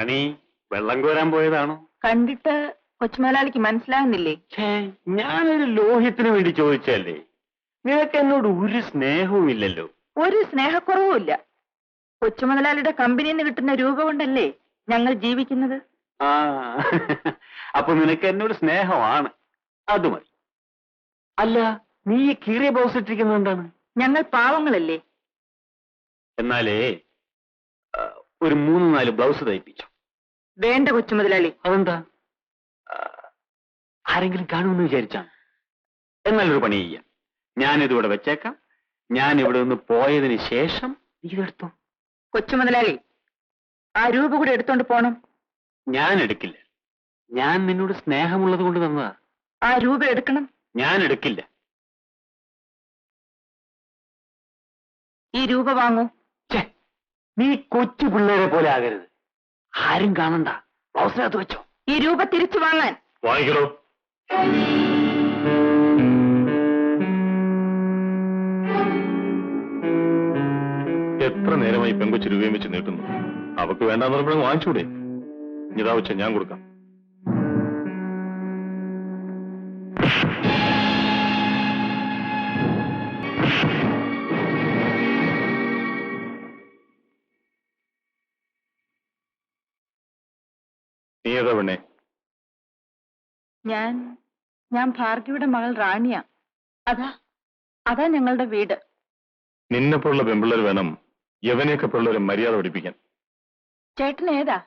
റാണി വെള്ളം കോരാൻ പോയതാണോ? കണ്ടിട്ട് കൊച്ചുമുതലാളിക്ക് മനസ്സിലാകുന്നില്ലേ? ഞാനൊരു ലോഹ്യത്തിന് വേണ്ടി ചോദിച്ചല്ലേ. നിനക്ക് എന്നോട് ഒരു സ്നേഹവും ഇല്ലല്ലോ. ഒരു സ്നേഹക്കുറവുമില്ല. കൊച്ചുമുതലാളിയുടെ കമ്പനിയിൽ നിന്ന് കിട്ടുന്ന രൂപ കൊണ്ടല്ലേ ഞങ്ങൾ ജീവിക്കുന്നത്. ആ അപ്പൊ നിനക്ക് എന്നോട് സ്നേഹമാണ്. അത് മതി. അല്ല, നീ ഈ കീറിയ ബ്ലൗസ് ഇട്ടിരിക്കുന്നത് എന്താണ്? ഞങ്ങൾ പാവങ്ങളല്ലേ. എന്നാലേ ഒരു 3-4 ബ്ലൗസ് തയ്പ്പിച്ചു. വേണ്ട കൊച്ചുമുതലാളി. അതെന്താ? ആരെങ്കിലും കാണുമെന്ന് വിചാരിച്ചാ? എന്നാലൊരു പണി ചെയ്യാം. ഞാനിതിവിടെ വെച്ചേക്കാം. ഞാൻ ഇവിടെ നിന്ന് പോയതിന് ശേഷം ഇതെടുത്തോ. കൊച്ചുമുതലാളി, ആ രൂപ കൂടി എടുത്തോണ്ട് പോണം. ഞാൻ എടുക്കില്ല. ഞാൻ നിന്നോട് സ്നേഹമുള്ളത് കൊണ്ട് തന്നതാ. ആ രൂപ എടുക്കണം. ഞാൻ എടുക്കില്ല. ഈ രൂപ വാങ്ങൂ. നീ കൊച്ചു പിള്ളേരെ പോലെ ആകരുത്. ആരും കാണണ്ട. ബ്ലൗസിനകത്ത് വെച്ചോ. ഈ രൂപ തിരിച്ചു വാങ്ങാൻ. വാങ്ങിക്കണോ? എത്ര നേരമായി പെങ്കൊച്ചു രൂപയും വെച്ച് നീട്ടുന്നു. അവക്ക് വേണ്ടാന്ന് പറയുമ്പോൾ വാങ്ങിച്ചൂടെ? ഇതാ വെച്ച ഞാൻ കൊടുക്കാം. നീ ഏതാ പെണ്ണേ? ഞാൻ ഭാർഗവിയുടെ മകൾ റാണിയാ. അതാ ഞങ്ങളുടെ വീട്. നിന്നെപ്പോലുള്ള പെമ്പിള്ളേർ വേണം യവനെയൊക്കെ പിള്ളേരെ മര്യാദ പഠിപ്പിക്കാൻ. ചേട്ടൻ ഏതാ?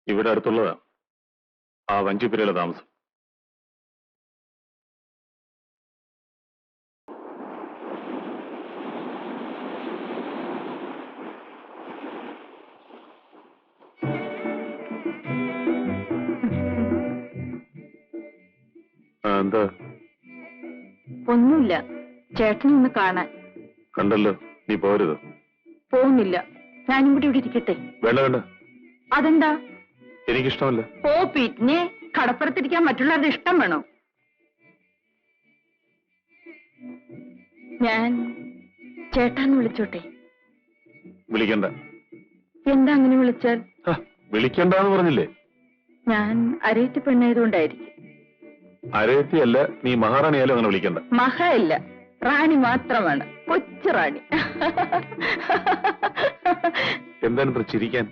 ഇവിടെ അടുത്തുള്ളതാ. ആ വഞ്ചിപ്പുരയിലെ താമസം. എന്താ? ഒന്നുമില്ല. ചേട്ടനെ ഒന്ന് കാണാൻ. കണ്ടല്ലോ, നീ പോരുത്. പോകുന്നില്ല. ഞാനും കൂടി ഇവിടെ ഇരിക്കട്ടെ. വേണ്ട വേണ്ട. അതെന്താ? എനിക്കിഷ്ടമല്ല. ഓ, പിന്നെ കടപ്പുറത്തിരിക്കാൻ മറ്റുള്ളവരുടെ ഇഷ്ടം വേണോ? ഞാൻ ചേട്ടാന്ന് വിളിച്ചോട്ടെ? വിളിക്കണ്ട. എന്താ അങ്ങനെ വിളിച്ചാൽ? വിളിക്കണ്ടെന്ന് പറഞ്ഞില്ലേ? ഞാൻ അരയത്തി പെണ്ണായതുകൊണ്ടായിരിക്കും. അരയത്തിയല്ല, നീ മഹാറാണിയാലും അങ്ങനെ വിളിക്കണ്ട. മഹ ഇല്ല, റാണി മാത്രമാണ്. കൊച്ചു റാണി. എന്താണ് ഇത്ര ചിരിക്കാൻ?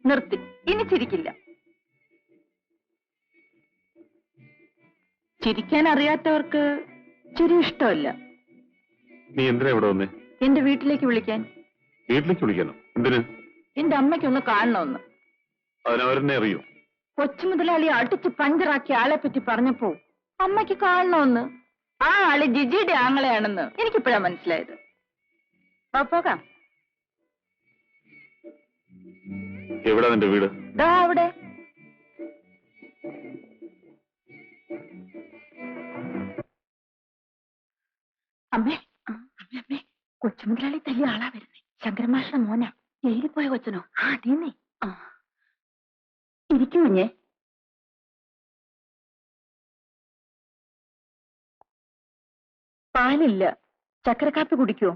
നിർത്തി. ഇനി ചിരിക്കില്ല. ചിരിക്കാൻ അറിയാത്തവർക്ക് ചിരി ഇഷ്ടമല്ല. നീ എന്തിനാ ഇവിടെ വന്നേ? എന്റെ വീട്ടിലേക്ക് വിളിക്കാൻ. വീട്ടിലേക്ക് വിളിക്കാനോ? എന്തിന്? എന്റെ അമ്മയ്ക്കൊന്ന് കാണണമെന്ന്. അതിനവരെന്നെ അറിയൂ? കൊച്ചു മുതലാളി അടിച്ച് പഞ്ചറാക്കിയ ആളെ പറ്റി പറഞ്ഞപ്പോ അമ്മയ്ക്ക് കാണണമെന്ന്. ആ ആള് ജിജിയുടെ ആങ്ങളെയാണെന്ന് എനിക്കിപ്പോഴാ മനസ്സിലായത്. പോകാം. എവിടാ നിന്റെ വീട്? ദാ അവിടെ. അമ്മേ, അമ്മേ, കൊച്ചു മുതലാളി തല്ലിയ ആളാ വരുന്നേ. ശങ്കരമാഷ മോനാ. ജയിലിൽ പോയ കൊച്ചനോ? അതീന്നേ. ഇരിക്കൂ കുഞ്ഞേ. പാലില്ല. ചക്കരക്കാപ്പി കുടിക്കുവോ?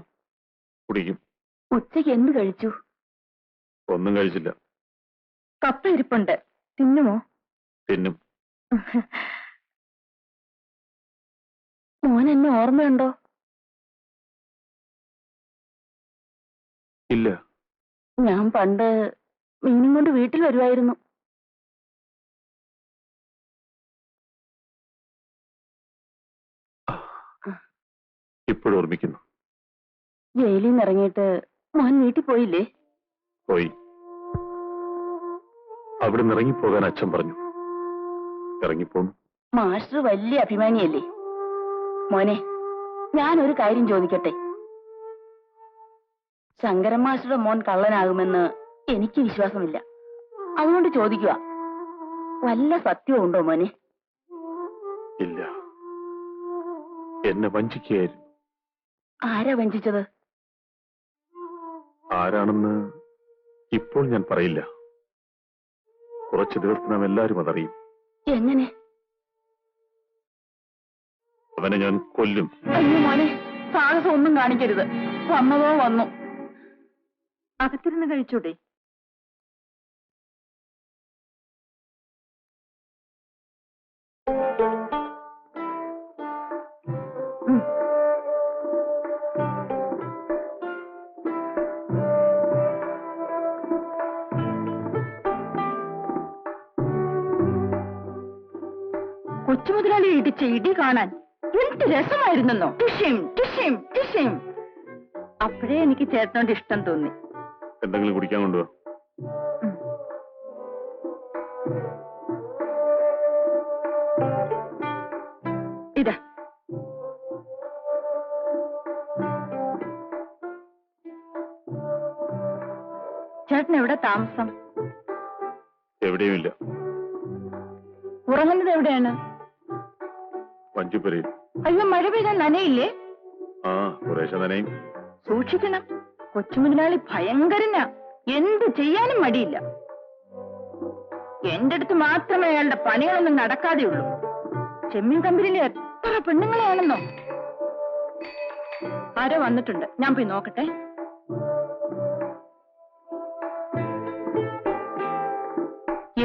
കുടിക്കും. ഉച്ചയ്ക്ക് എന്ത് കഴിച്ചു? ഒന്നും കഴിച്ചില്ല. കപ്പ ഇരിപ്പുണ്ട്, തിന്നുമോ? തിന്നും. മോൻ എന്നെ ഓർമ്മയുണ്ടോ? ഇല്ല. ഞാൻ പണ്ട് മീനും കൊണ്ട് വീട്ടിൽ വരുമായിരുന്നു. ഇപ്പോഴും ഓർമ്മിക്കുന്നു. ജയിലിൽ നിന്ന് ഇറങ്ങിയിട്ട് മോൻ വീട്ടിൽ പോയില്ലേ? പോയി. അവിടെ നിന്ന് ഇറങ്ങിപ്പോകാൻ അച്ഛൻ പറഞ്ഞു. ഇറങ്ങിപ്പോന്നു. മാസ്റ്റർ വലിയ അഭിമാനിയല്ലേ? മോനെ, ഞാനൊരു കാര്യം ചോദിക്കട്ടെ? ശങ്കരൻ മാസ്റ്ററുടെ മോൻ കള്ളനാകുമെന്ന് എനിക്ക് വിശ്വാസമില്ല. അതുകൊണ്ട് ചോദിക്കുക, വല്ല സത്യവും ഉണ്ടോ മോനെ? ഇല്ല. എന്നെ വഞ്ചിക്കുകയായിരുന്നു. ആരാ വഞ്ചിച്ചത്? ആരാണെന്ന് ഇപ്പോൾ ഞാൻ പറയില്ല. കുറച്ചു ദിവസത്തിനാം എല്ലാവരും അതറിയും. എങ്ങനെ? അവനെ ഞാൻ കൊല്ലും. അയ്യോ മോനെ, സാഹസം ഒന്നും കാണിക്കരുത്. വന്നതോ വന്നു. അകത്തിരുന്ന് കഴിച്ചൂടെ? കൊച്ചുമുതലാളി ഇടിച്ച ഇടി കാണാൻ എന്ത് രസമായിരുന്നോ! ടിഷ്യം ടിഷ്യം ടിഷ്യം. അപ്പോഴേ എനിക്ക് ചേട്ടനോട് ഇഷ്ടം തോന്നി. എന്തെങ്കിലും കുടിക്കാൻ കൊണ്ടുപോ. ഇതാ. ചേട്ടൻ എവിടെ താമസം? എവിടെയുമില്ല. ഉറങ്ങുന്നത് എവിടെയാണ്? പഞ്ചുപുരയിൽ. അയ്യോ, മഴ പെയ്താൽ നനയില്ലേ? ആ, കുറേശ്ശെ നനയും. സൂക്ഷിക്കണം. കൊച്ചുമുതലാളി ഭയങ്കരനാ. എന്ത് ചെയ്യാനും മടിയില്ല. എന്റെ അടുത്ത് മാത്രമേ അയാളുടെ പണികളൊന്നും നടക്കാതെയുള്ളൂ. ചെമ്മീൻ കമ്പനിയിലെ എത്ര പെണ്ണുങ്ങളെയാണെന്നോ. ആരോ വന്നിട്ടുണ്ട്, ഞാൻ പോയി നോക്കട്ടെ.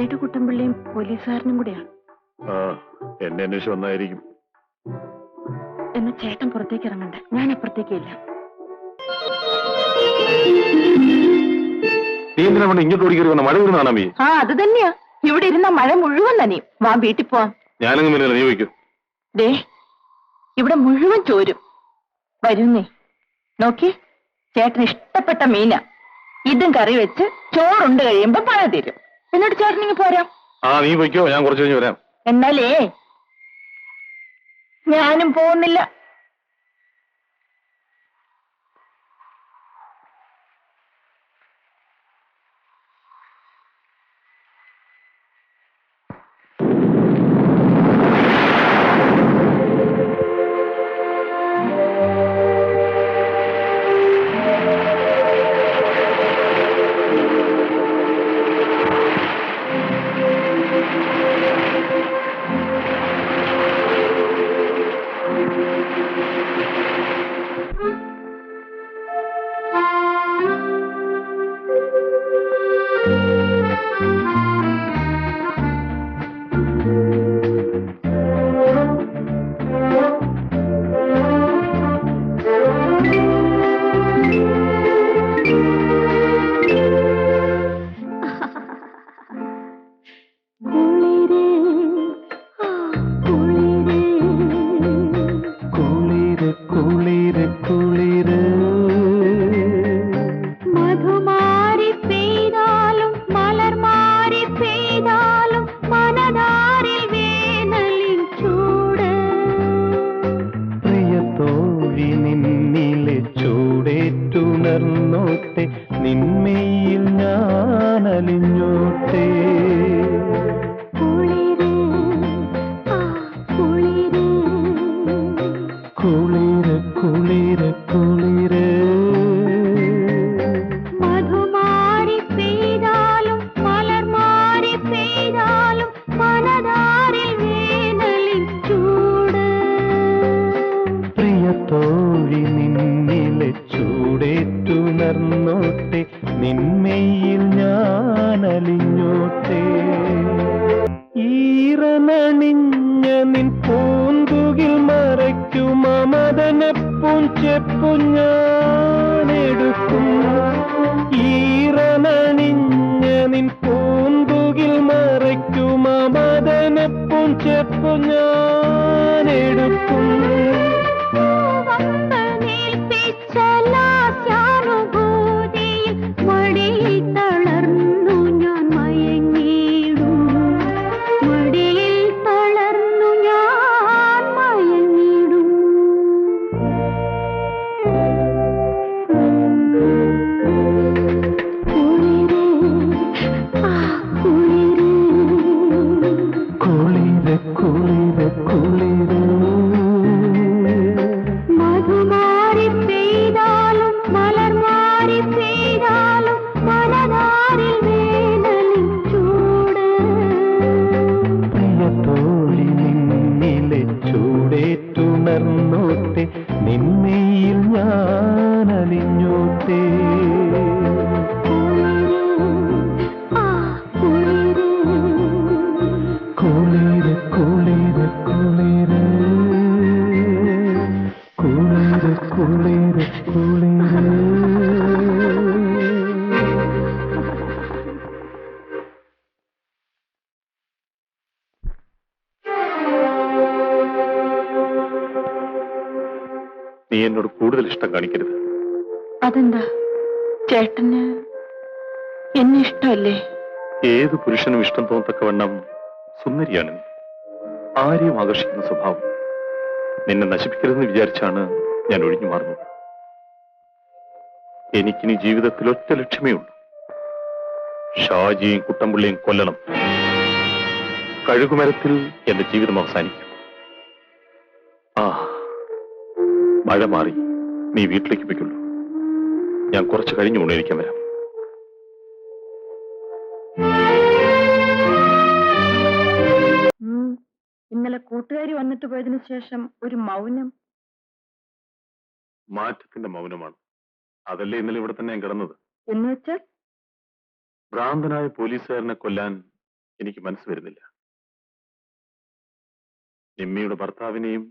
ഏട്ടുകുട്ടൻപിള്ളിയും പോലീസുകാരനും കൂടെയാണ്. ആ, എന്നെ അന്വേഷിച്ച് വന്നായിരിക്കും. എന്ന് ചേട്ടൻ പുറത്തേക്ക് ഇറങ്ങണ്ട, ഞാൻ അപ്പുറത്തേക്കില്ല. നീ എന്തിനാ ഇങ്ങോട്ട് ഓടിക്കറി വന്ന? മഴ വരുന്നതാണ് അമ്മി. ആ, അത് തന്നെയാ. ഇവിടെ ഇരുന്ന മഴ മുഴുവൻ നനയും. വാ, വീട്ടിൽ പോവാം. ഞാനങ്ങ് വരുന്നില്ല, നീ വയ്ക്കും. ദേ, ഇവിടെ മുഴുവൻ ചോരും. വരുന്നേ. നോക്കി, ചേട്ടന് ഇഷ്ടപ്പെട്ട മീന. ഇതും കറി വെച്ച് ചോറുണ്ട് കഴിയുമ്പോ പഴ തരും. എന്നോട് ചേട്ടനിങ്ങ് പോരാം. ആ, നീ വയ്ക്കോ, ഞാൻ കുറച്ച് കഴിഞ്ഞ് വരാം. എന്നാലേ ഞാനും പോകുന്നില്ല. നിന്മയിൽ ഞാനലിഞ്ഞോട്ടെ. കുളിര് കുളിര് കുളിര് മധുമാരി പെയ്താലും മലർ മാറി പെയ്താലും മനതാരിൽ വേനലിൻ ചൂട്. പ്രിയത്തോഴി നിന്നിലെ ചൂടേറ്റുണർന്നോട്ടെ, നിന്മയിൽ ഞാനലിഞ്ഞോട്ടെ. ഈറനണിഞ്ഞ നിൻ പൂന്തുകിൽ മറയ്ക്കും മമതനപ്പൂഞ്ചെപ്പു ഞാനെടുക്കും. ഈറനണിഞ്ഞ നിൻ പൂന്തുകിൽ മറയ്ക്കും മമതനപ്പൂഞ്ചെപ്പു ഞാനെടുക്കും. മടിയിൽ തളർന്നു ഞാൻ മയങ്ങിടും, മടിയിൽ തളർന്നു ഞാൻ മയങ്ങിടും. നീ എന്നോട് കൂടുതൽ ഇഷ്ടം കാണിക്കരുത്. അതെന്താ? ചേട്ടന് എന്നെ ഇഷ്ടമല്ലേ? ഏത് പുരുഷനും ഇഷ്ടം തോന്നത്തക്കവണ്ണം സുന്ദരിയാണ് നീ. ആരെയും ആകർഷിക്കുന്ന സ്വഭാവം. നിന്നെ നശിപ്പിക്കരുതെന്ന് വിചാരിച്ചാണ് ഞാൻ ഒഴിഞ്ഞു മാറുന്നത്. എനിക്കിനി ജീവിതത്തിൽ ഒറ്റ ലക്ഷ്യമേ ഉള്ളൂ. ഷാജിയും കുട്ടമ്പുള്ളിയും കൊല്ലണം. കഴുകുമരത്തിൽ എന്റെ ജീവിതം അവസാനിക്കും. ആ, മഴ മാറി. നീ വീട്ടിലേക്ക് പോയിക്കൊള്ളൂ. ഞാൻ കുറച്ച് കഴിഞ്ഞ് ഊണേരിക്കാൻ വരാം. ഇന്നലെ കൂട്ടുകാരി വന്നിട്ട് പോയതിനു ശേഷം ഒരു മൗനം. മാറ്റത്തിന്റെ മൗനമാണ്. അതല്ലേ ഇന്നലെ ഇവിടെ തന്നെ ഞാൻ കിടന്നത്. എന്ന് വെച്ചാൽ ഭ്രാന്തനായ പോലീസുകാരനെ കൊല്ലാൻ എനിക്ക് മനസ്സ് വരുന്നില്ല. നിമ്മിയുടെ ഭർത്താവിനെയും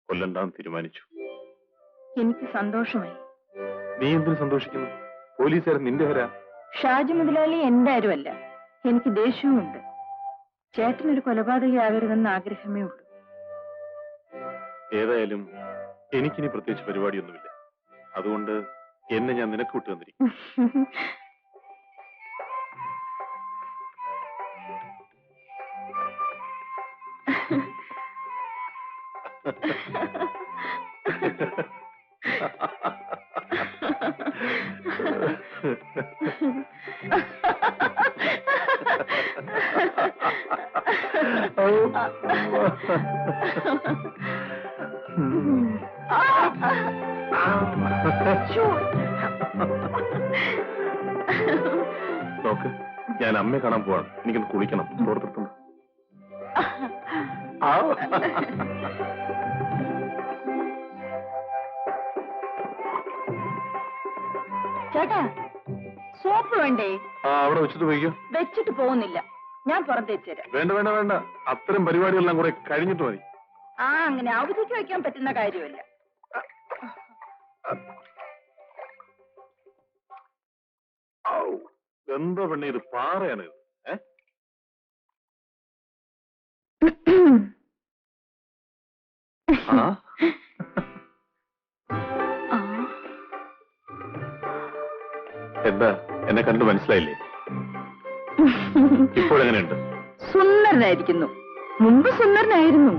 കൊല്ലണ്ടാന്ന് തീരുമാനിച്ചു. എനിക്ക് സന്തോഷമായി. നീ എന്തിനു സന്തോഷിക്കുന്നു? പോലീസുകാരൻ നിന്റെ വരാ. ഷാജി മുതലാളി എന്റെ ആരുമല്ല. എനിക്ക് ദേഷ്യവുമുണ്ട്. ചേട്ടനൊരു കൊലപാതകയാകരുതെന്ന ആഗ്രഹമേ ഉള്ളൂ. ഏതായാലും എനിക്കിനി പ്രത്യേകിച്ച് പരിപാടിയൊന്നുമില്ല. അതുകൊണ്ട് എന്നെ ഞാൻ നിനക്ക് വിട്ടു തന്നിരിക്കും. നോക്ക്, ഞാൻ അമ്മയെ കാണാൻ പോവാണ്. എനിക്കൊന്ന് കുളിക്കണം. തോർത്തെത്തുന്നു. ചേട്ടാ, സോപ്പ് വേണ്ടേ? അവിടെ വെച്ചിട്ട് പോയിക്കോ. വെച്ചിട്ട് പോകുന്നില്ല, ഞാൻ പുറത്തേച്ച് തരാം. വേണ്ട വേണ്ട വേണ്ട, അത്തരം പരിപാടികളെല്ലാം കുറെ കഴിഞ്ഞിട്ട് മതി. അങ്ങനെ അവധിക്ക് വെക്കാൻ പറ്റുന്ന കാര്യമല്ല. എന്താ പെണ്ണെ, ഇത് പാറയാണ് ഇത്. എന്താ, എന്നെ കണ്ടു മനസ്സിലായില്ലേ? ഇപ്പോഴെങ്ങനെയുണ്ട്? സുന്ദരനായിരിക്കുന്നു. മുമ്പ് സുന്ദരനായിരുന്നു.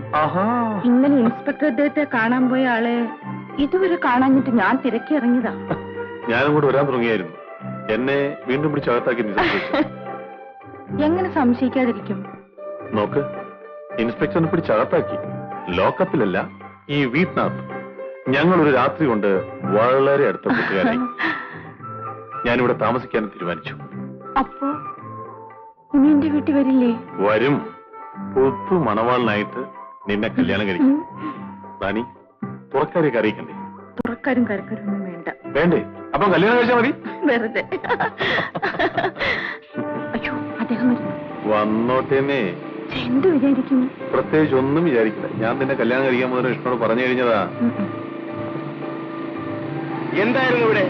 ഇന്നലെ ഇൻസ്പെക്ടർ അദ്ദേഹത്തെ കാണാൻ പോയ ആളെ ഇതുവരെ കാണാഞ്ഞിട്ട് ഞാൻ തിരക്കി ഇറങ്ങിയതാ. ഞാനും കൂടെ വരാൻ തുടങ്ങിയായിരുന്നു. എന്നെ വീണ്ടും പിടിച്ചകത്താക്കി. എങ്ങനെ സംശയിക്കാതിരിക്കും? നോക്ക്, ഇൻസ്പെക്ടറിനെ പിടിച്ചകത്താക്കി. ലോക്കപ്പിലല്ല, ഈ വീട്ടിനകത്ത്. ഞങ്ങൾ ഒരു രാത്രി കൊണ്ട് വളരെ അടുത്ത കൂട്ടുകാരായി. ഞാനിവിടെ താമസിക്കാൻ തീരുമാനിച്ചു. അപ്പോ ഇനി എന്റെ വീട്ടിൽ വരില്ലേ? വരും. പുതു മണവാളിനായിട്ട് നിന്നെ കല്യാണം കഴിക്കും. റാണി, തുറക്കാരെയൊക്കെ അറിയിക്കണ്ടേ? തുറക്കാരും കരക്കാരും ഒന്നും വേണ്ട. വേണ്ടേ? അപ്പം കല്യാണം കഴിച്ചാൽ മതി. വെറുതെ. അയ്യോ, അദ്ദേഹം വരുന്നു. വന്നോട്ടേന്നേ. എന്ത് വിചാരിക്കും? പ്രത്യേകിച്ച് ഒന്നും വിചാരിക്കില്ല. ഞാൻ നിന്നെ കല്യാണം കഴിക്കാൻ പോകുന്ന കൃഷ്ണനോട് പറഞ്ഞു കഴിഞ്ഞതാ. എന്തായിരുന്നു ഇവിടെ?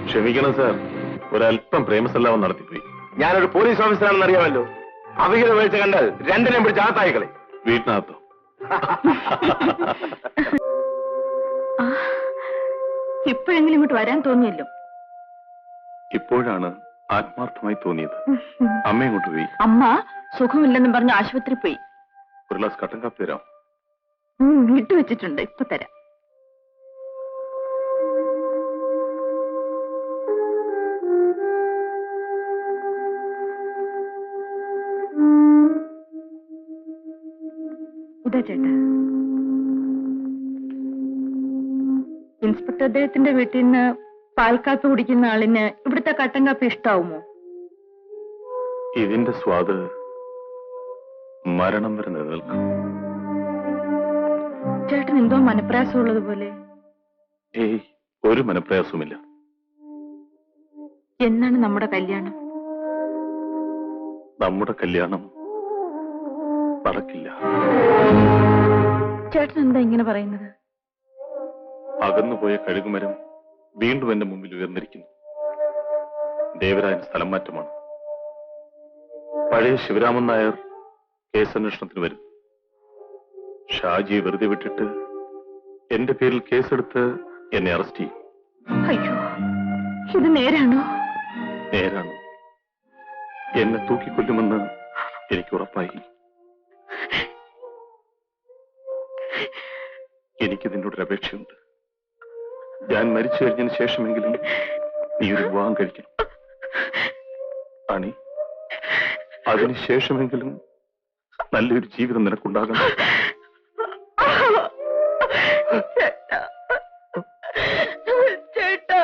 ക്ഷമിക്കണം സാർ, ഒരല്പം പ്രേമസല്ലാപം നടത്തിപ്പോയി. ഞാനൊരു പോലീസ് ഓഫീസറാണെന്ന് അറിയാമല്ലോ. അവിഹിത വീഴ്ച കണ്ടാൽ രണ്ടിനെയും പിടിച്ച് അകത്തായിക്കളെ. വീട്ടിനകത്തോ? ഇപ്പോഴെങ്കിലും ഇങ്ങോട്ട് വരാൻ തോന്നിയല്ലോ. ഇപ്പോഴാണ് ആത്മാർത്ഥമായി തോന്നിയത്. അമ്മ ഇങ്ങോട്ട് പോയി. അമ്മ സുഖമില്ലെന്നും പറഞ്ഞ് ആശുപത്രി പോയി. ഒരു ഗ്ലാസ് കട്ടൻ കാപ്പി തരാം. ഇട്ട് വെച്ചിട്ടുണ്ട്, ഇപ്പൊ തരാം. ഇതാ ചേട്ടാ. ഇൻസ്പെക്ടർ അദ്ദേഹത്തിന്റെ വീട്ടിൽ നിന്ന് പാൽക്കാപ്പി കുടിക്കുന്ന ആളിന് ഇവിടുത്തെ കട്ടൻ കാപ്പി ഇഷ്ടാവുമോ? ഇതിന്റെ സ്വാദ് മരണം വരെ നിലനിൽക്കും. ചേട്ടൻ എന്തോ മനപ്രയാസമുള്ളത് പോലെ. ഏയ്, ഒരു മനപ്രയാസവുമില്ല. എന്നാണ് നമ്മുടെ കല്യാണം? നമ്മുടെ കല്യാണം നടക്കില്ല. ചേട്ടൻ എന്താ ഇങ്ങനെ പറയുന്നത്? അകന്നുപോയ കഴുകുമരം വീണ്ടും എന്റെ മുമ്പിൽ ഉയർന്നിരിക്കുന്നു. ദേവരായൻ സ്ഥലം മാറ്റമാണ്. പഴയ ശിവരാമൻ നായർ കേസന്വേഷണത്തിന് വരും. ഷാജിയെ വെറുതെ വിട്ടിട്ട് എന്റെ പേരിൽ കേസെടുത്ത് എന്നെ അറസ്റ്റ് ചെയ്യും. അയ്യോ, ഇത് നേരാണോ? നേരാണ്. എന്നെ തൂക്കിക്കൊല്ലുമെന്ന് എനിക്ക് ഉറപ്പായി. എനിക്ക് നിന്നോടൊരു അപേക്ഷയുണ്ട്. ഞാൻ മരിച്ചു കഴിഞ്ഞതിന് ശേഷമെങ്കിലും നീ ഒരു വിവാഹം കഴിക്കണം. അണി, അതിനുശേഷമെങ്കിലും നല്ലൊരു ജീവിതം നിനക്കുണ്ടാകണം. ചേട്ടാ